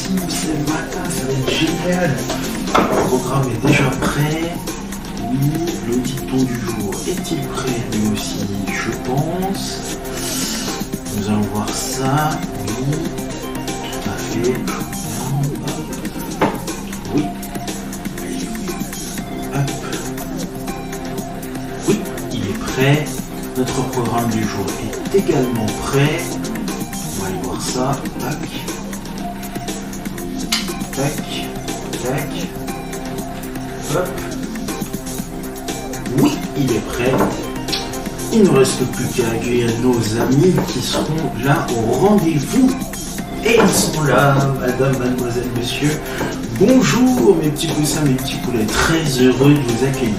possible, c'est le matin, ça va être génial. Le programme est déjà prêt. Oui, le dicton du jour est-il prêt lui aussi, je pense. Nous allons voir ça. Oui, tout à fait. Oui. Hop. Oui, il est prêt. Notre programme du jour est également prêt. On va aller voir ça. Tac. Tac. Tac. Hop. Oui, il est prêt. Il ne reste plus qu'à accueillir nos amis qui seront là au rendez-vous. Et ils sont là, madame, mademoiselle, monsieur. Bonjour mes petits poussins, mes petits poulets. Très heureux de vous accueillir.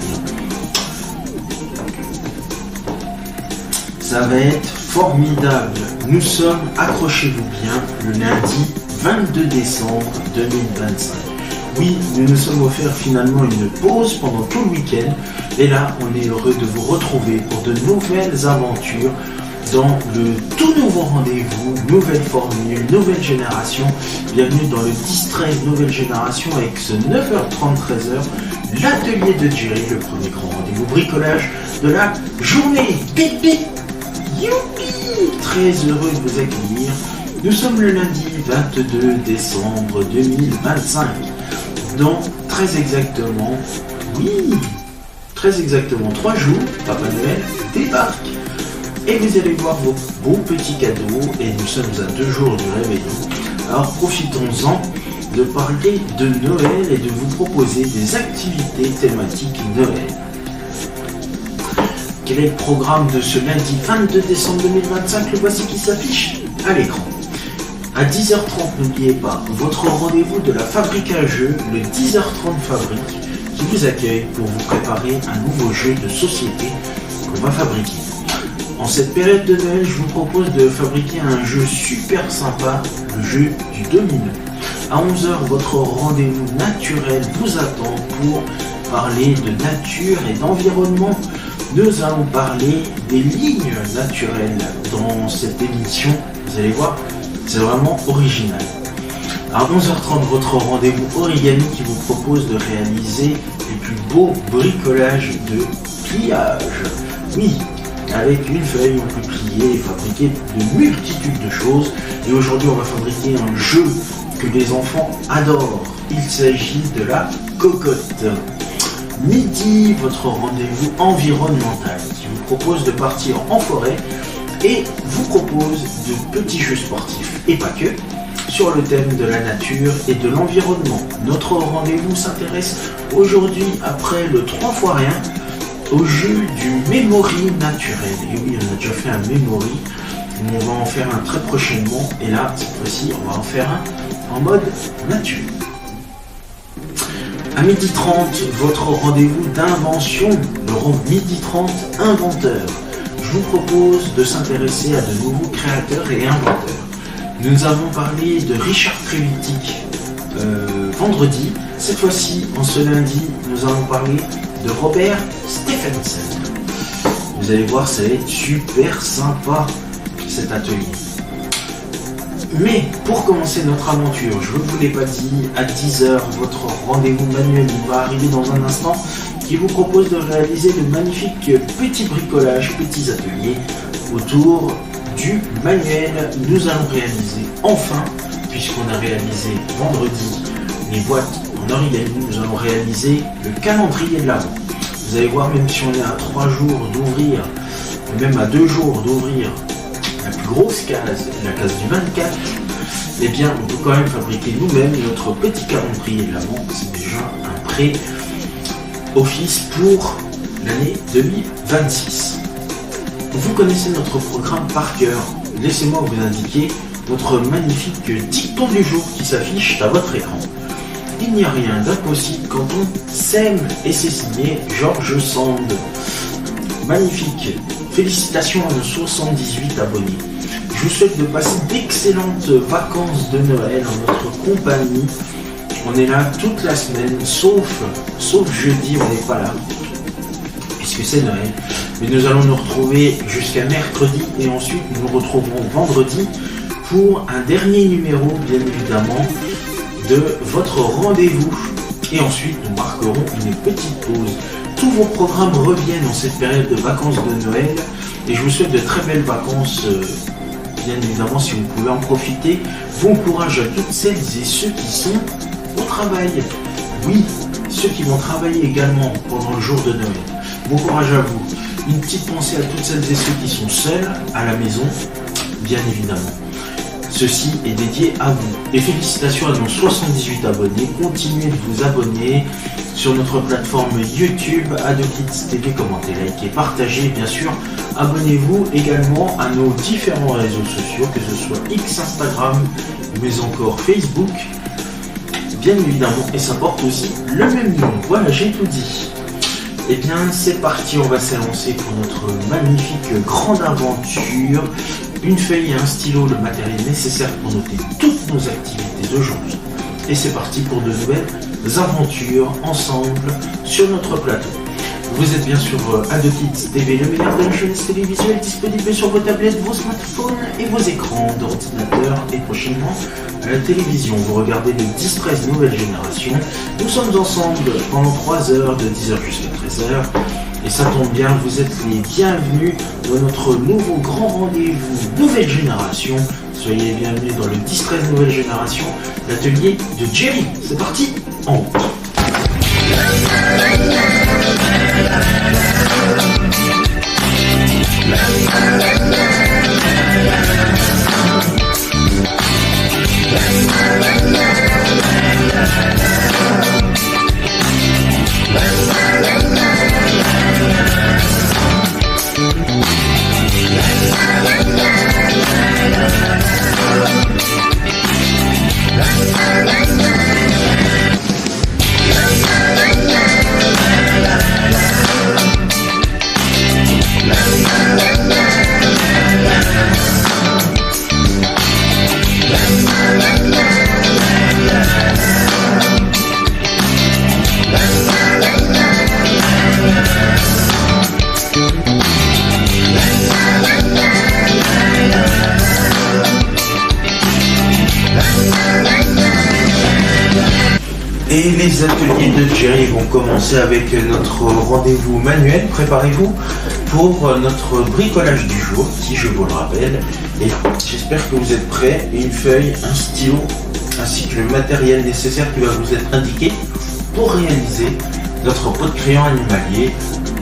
Ça va être formidable. Nous sommes, accrochez-vous bien, le lundi 22 décembre 2025. Oui, nous nous sommes offerts finalement une pause pendant tout le week-end. Et là, on est heureux de vous retrouver pour de nouvelles aventures dans le tout nouveau rendez-vous, nouvelle formule, nouvelle génération. Bienvenue dans le 10-13 nouvelle génération avec ce 9h30, 13h, l'atelier de Jerry, le premier grand rendez-vous bricolage de la journée. Bip bip, youpi! Très heureux de vous accueillir. Nous sommes le lundi 22 décembre 2025. Dans très exactement, oui, très exactement 3 jours, Papa Noël débarque. Et vous allez voir vos beaux petits cadeaux. Et nous sommes à 2 jours du réveillon. Alors profitons-en de parler de Noël et de vous proposer des activités thématiques Noël. Quel est le programme de ce lundi 22 décembre 2025? Le voici qui s'affiche à l'écran. À 10h30, n'oubliez pas, votre rendez-vous de la fabrique à jeux, le 10h30 Fabrique, qui vous accueille pour vous préparer un nouveau jeu de société qu'on va fabriquer. En cette période de Noël, je vous propose de fabriquer un jeu super sympa, le jeu du domino. À 11h, votre rendez-vous naturel vous attend pour parler de nature et d'environnement. Nous allons parler des lignes naturelles dans cette émission. Vous allez voir, c'est vraiment original. À 11h30, votre rendez-vous origami qui vous propose de réaliser les plus beaux bricolages de pliage. Oui, avec une feuille, on peut plier et fabriquer de multitudes de choses. Et aujourd'hui, on va fabriquer un jeu que les enfants adorent. Il s'agit de la cocotte. Midi, votre rendez-vous environnemental qui vous propose de partir en forêt et vous propose de petits jeux sportifs et pas que sur le thème de la nature et de l'environnement. Notre rendez-vous s'intéresse aujourd'hui, après le 3 fois rien, au jeu du memory naturel. Et oui, on a déjà fait un memory, on va en faire un très prochainement et là, cette fois-ci, on va en faire un en mode nature. À 12h30, votre rendez-vous d'invention, le midi 30 inventeur. Je vous propose de s'intéresser à de nouveaux créateurs et inventeurs. Nous avons parlé de Richard Trevithick vendredi. Cette fois-ci, en ce lundi, nous allons parler de Robert Stephenson. Vous allez voir, ça va être super sympa cet atelier. Mais pour commencer notre aventure, je ne vous l'ai pas dit, à 10h, votre rendez-vous manuel va arriver dans un instant, qui vous propose de réaliser de magnifiques petits bricolages, petits ateliers autour du manuel. Nous allons réaliser enfin, puisqu'on a réalisé vendredi les boîtes en origami, nous allons réaliser le calendrier de l'Avent. Vous allez voir, même si on est à 3 jours d'ouvrir, et même à 2 jours d'ouvrir la plus grosse case, la case du 24, eh bien on peut quand même fabriquer nous-mêmes notre petit calendrier de l'Avent. C'est déjà un pré-office pour l'année 2026. Vous connaissez notre programme par cœur. Laissez-moi vous indiquer notre magnifique dicton du jour qui s'affiche à votre écran. Il n'y a rien d'impossible quand on s'aime, et c'est signé George Sand. Magnifique. Félicitations à nos 78 abonnés. Je vous souhaite de passer d'excellentes vacances de Noël en notre compagnie. On est là toute la semaine, sauf jeudi, on n'est pas là, puisque c'est Noël. Mais nous allons nous retrouver jusqu'à mercredi et ensuite nous nous retrouverons vendredi pour un dernier numéro, bien évidemment, de votre rendez-vous. Et ensuite, nous marquerons une petite pause. Tous vos programmes reviennent en cette période de vacances de Noël. Et je vous souhaite de très belles vacances, bien évidemment, si vous pouvez en profiter. Bon courage à toutes celles et ceux qui sont au travail. Oui, ceux qui vont travailler également pendant le jour de Noël. Bon courage à vous. Une petite pensée à toutes celles et ceux qui sont seuls à la maison, bien évidemment. Ceci est dédié à vous. Et félicitations à nos 78 abonnés. Continuez de vous abonner sur notre plateforme YouTube, AdoKids TV. Commentez, likez, partagez. Bien sûr, abonnez-vous également à nos différents réseaux sociaux, que ce soit X, Instagram, mais encore Facebook. Bien évidemment, et ça porte aussi le même nom. Voilà, j'ai tout dit. Eh bien, c'est parti, on va s'élancer pour notre magnifique grande aventure. Une feuille et un stylo, le matériel nécessaire pour noter toutes nos activités d'aujourd'hui. Et c'est parti pour de nouvelles aventures ensemble sur notre plateau. Vous êtes bien sûr AdoKids TV, le meilleur de la jeunesse télévisuelle, disponible sur vos tablettes, vos smartphones et vos écrans d'ordinateur et prochainement à la télévision. Vous regardez le 10-13 nouvelle génération. Nous sommes ensemble pendant 3 heures, de 10h jusqu'à 13h. Et ça tombe bien, vous êtes les bienvenus dans notre nouveau grand rendez-vous nouvelle génération. Soyez les bienvenus dans le 10-13 nouvelle génération, l'atelier de Jerry. C'est parti, en route. Et les ateliers de Jerry vont commencer avec notre rendez-vous manuel. Préparez-vous pour notre bricolage du jour, qui, je vous le rappelle, et j'espère que vous êtes prêts. Une feuille, un stylo, ainsi que le matériel nécessaire qui va vous être indiqué pour réaliser notre pot de crayon animalier.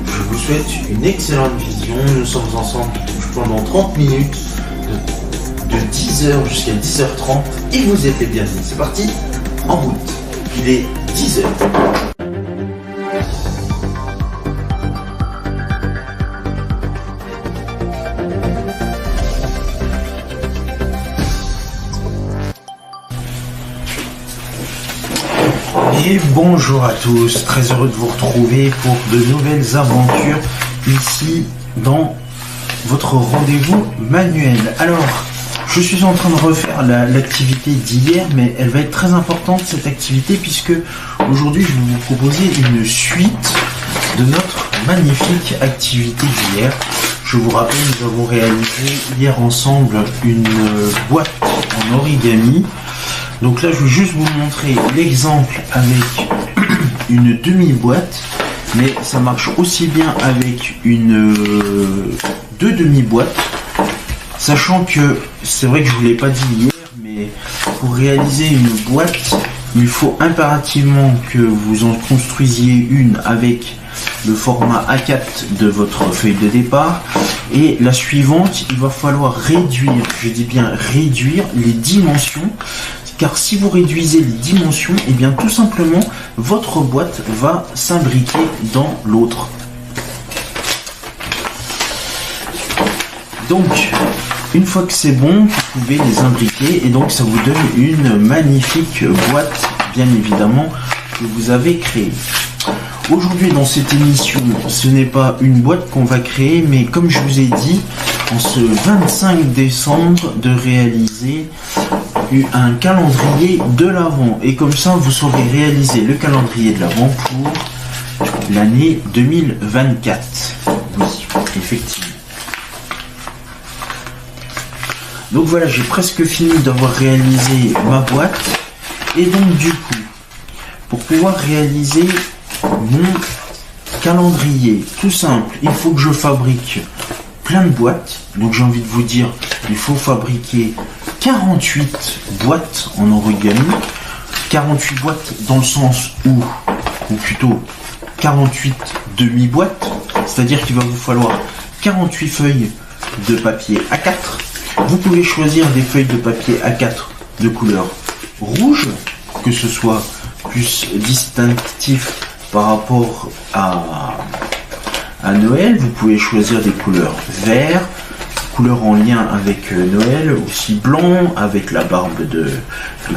Je vous souhaite une excellente vision. Nous sommes ensemble pendant 30 minutes, de 10h jusqu'à 10h30, et vous êtes les bienvenus. C'est parti, en route. Il est 10h. Et bonjour à tous, très heureux de vous retrouver pour de nouvelles aventures ici dans votre rendez-vous manuel. Alors, je suis en train de refaire l'activité d'hier, mais elle va être très importante cette activité, puisque aujourd'hui je vais vous proposer une suite de notre magnifique activité d'hier. Je vous rappelle, nous avons réalisé hier ensemble une boîte en origami. Donc là je vais juste vous montrer l'exemple avec une demi-boîte, mais ça marche aussi bien avec deux demi-boîtes. Sachant que, c'est vrai que je ne vous l'ai pas dit hier, mais pour réaliser une boîte, il faut impérativement que vous en construisiez une avec le format A4 de votre feuille de départ. Et la suivante, il va falloir réduire, je dis bien réduire les dimensions. Car si vous réduisez les dimensions, et bien tout simplement, votre boîte va s'imbriquer dans l'autre. Donc, une fois que c'est bon, vous pouvez les imbriquer et donc ça vous donne une magnifique boîte, bien évidemment, que vous avez créée. Aujourd'hui, dans cette émission, ce n'est pas une boîte qu'on va créer, mais comme je vous ai dit, en ce 25 décembre, de réaliser un calendrier de l'Avent. Et comme ça, vous saurez réaliser le calendrier de l'Avent pour l'année 2024. Oui, effectivement. Donc voilà, j'ai presque fini d'avoir réalisé ma boîte. Et donc du coup, pour pouvoir réaliser mon calendrier, tout simple, il faut que je fabrique plein de boîtes. Donc j'ai envie de vous dire, il faut fabriquer 48 boîtes en origami. 48 boîtes dans le sens ou plutôt 48 demi-boîtes. C'est-à-dire qu'il va vous falloir 48 feuilles de papier A4. Vous pouvez choisir des feuilles de papier A4 de couleur rouge, que ce soit plus distinctif par rapport à Noël. Vous pouvez choisir des couleurs vert, couleurs en lien avec Noël, aussi blanc, avec la barbe de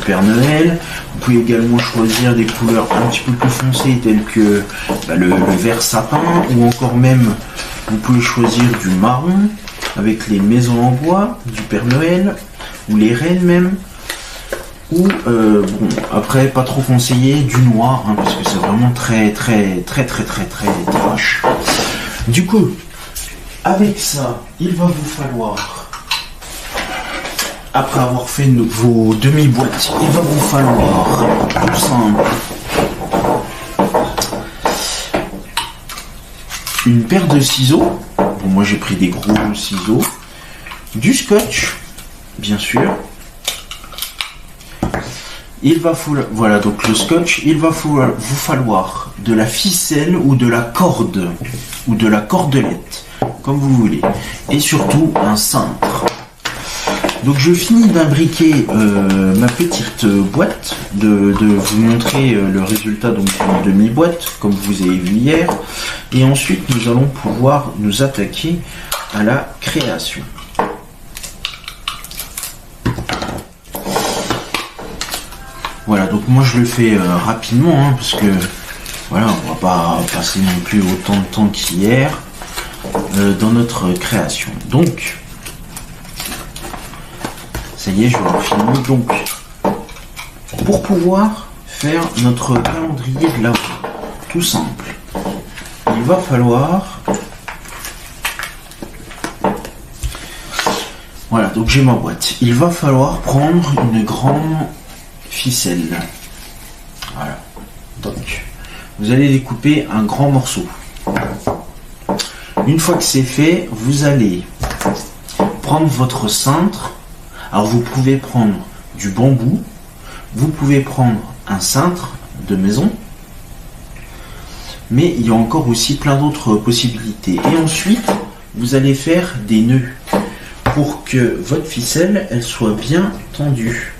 Père Noël. Vous pouvez également choisir des couleurs un petit peu plus foncées telles que le vert sapin, ou encore même vous pouvez choisir du marron avec les maisons en bois du Père Noël, ou les rennes même. Ou bon, après pas trop conseillé du noir, hein, parce que c'est vraiment très moche. Du coup, avec ça, il va vous falloir, après avoir fait vos demi-boîtes, il va vous falloir tout simple une paire de ciseaux. Bon, moi j'ai pris des gros ciseaux, du scotch, bien sûr. Il va falloir, voilà, donc le scotch, il va vous falloir de la ficelle ou de la corde ou de la cordelette, comme vous voulez, et surtout un cintre. Donc je finis d'imbriquer ma petite boîte, de vous montrer le résultat donc d'une demi-boîte, comme vous avez vu hier, et ensuite nous allons pouvoir nous attaquer à la création. Voilà, donc moi je le fais rapidement, hein, parce que voilà, on va pas passer non plus autant de temps qu'hier dans notre création. Donc, ça y est, je vais avoir fini. Donc, pour pouvoir faire notre calendrier de l'Avent, tout simple, il va falloir... Voilà, donc j'ai ma boîte. Il va falloir prendre une grande ficelle. Voilà. Donc, vous allez découper un grand morceau. Une fois que c'est fait, vous allez prendre votre cintre. Alors, vous pouvez prendre du bambou, vous pouvez prendre un cintre de maison, mais il y a encore aussi plein d'autres possibilités. Et ensuite, vous allez faire des nœuds pour que votre ficelle, elle soit bien tendue.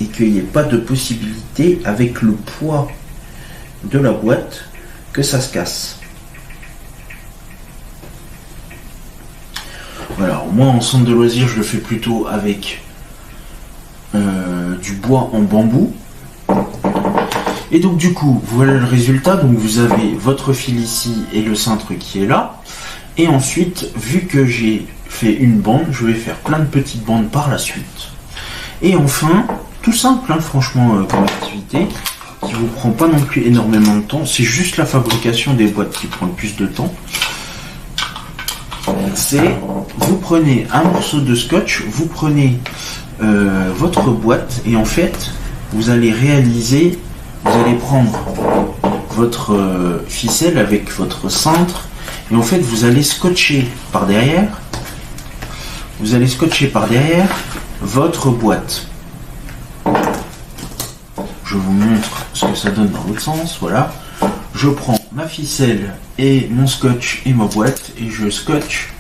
Et qu'il n'y ait pas de possibilité avec le poids de la boîte que ça se casse. Voilà, moi en centre de loisirs je le fais plutôt avec du bois en bambou. Et donc du coup, voilà le résultat. Donc vous avez votre fil ici et le cintre qui est là. Et ensuite, vu que j'ai fait une bande, je vais faire plein de petites bandes par la suite. Et enfin, tout simple, hein, franchement, comme activité, qui vous prend pas non plus énormément de temps. C'est juste la fabrication des boîtes qui prend le plus de temps. C'est, vous prenez un morceau de scotch, vous prenez votre boîte, et en fait, vous allez réaliser, vous allez prendre votre ficelle avec votre cintre, et en fait, vous allez scotcher par derrière. Vous allez scotcher par derrière votre boîte. Je vous montre ce que ça donne dans l'autre sens. Voilà. Je prends ma ficelle et mon scotch et ma boîte et je scotche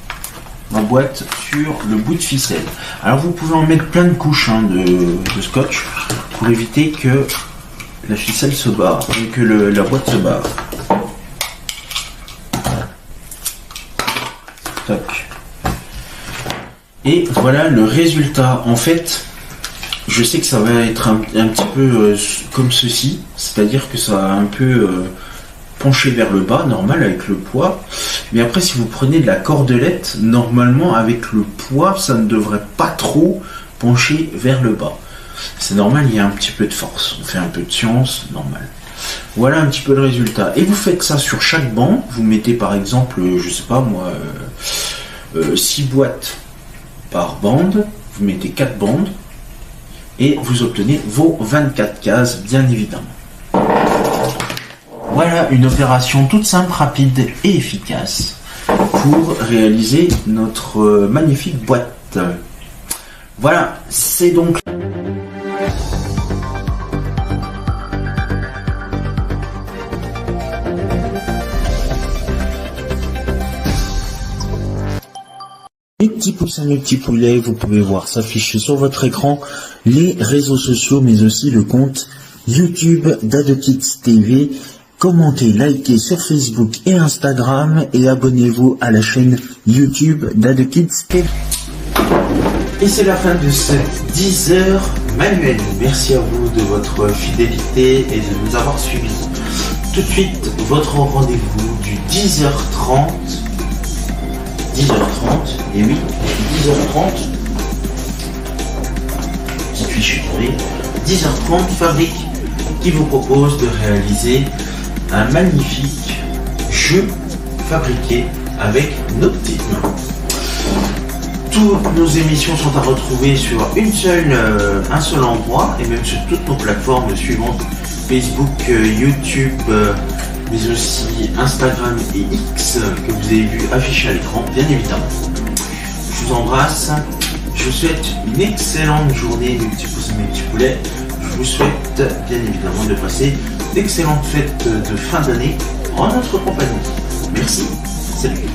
ma boîte sur le bout de ficelle. Alors vous pouvez en mettre plein de couches, hein, de scotch pour éviter que la ficelle se barre et que la boîte se barre. Tac. Et voilà le résultat. En fait, je sais que ça va être un petit peu comme ceci, c'est-à-dire que ça va un peu pencher vers le bas, normal, avec le poids. Mais après, si vous prenez de la cordelette, normalement, avec le poids, ça ne devrait pas trop pencher vers le bas. C'est normal, il y a un petit peu de force. On fait un peu de science, normal. Voilà un petit peu le résultat. Et vous faites ça sur chaque banc. Vous mettez par exemple, je sais pas moi, 6 boîtes par bande. Vous mettez 4 bandes. et vous obtenez vos 24 cases, bien évidemment. Voilà une opération toute simple, rapide et efficace pour réaliser notre magnifique boîte. Voilà, c'est donc... Mes petits poussins, mes petits poulets, vous pouvez voir s'afficher sur votre écran les réseaux sociaux, mais aussi le compte YouTube d'AdeKids TV. Commentez, likez sur Facebook et Instagram et abonnez-vous à la chaîne YouTube d'AdeKids TV. Et c'est la fin de cette 10 heures manuelle. Merci à vous de votre fidélité et de nous avoir suivis. Tout de suite, votre rendez-vous du 10h30. 10h30, et oui, 10h30, petite fiche tournée, 10h30, Fabrique qui vous propose de réaliser un magnifique jeu fabriqué avec nos petites mains. Toutes nos émissions sont à retrouver sur un seul endroit et même sur toutes nos plateformes suivantes, Facebook, YouTube, mais aussi Instagram et X que vous avez vu afficher à l'écran, bien évidemment. Je vous embrasse, je vous souhaite une excellente journée, mes petits poussins, mes petits poulets. Je vous souhaite bien évidemment de passer d'excellentes fêtes de fin d'année en notre compagnie. Merci, salut.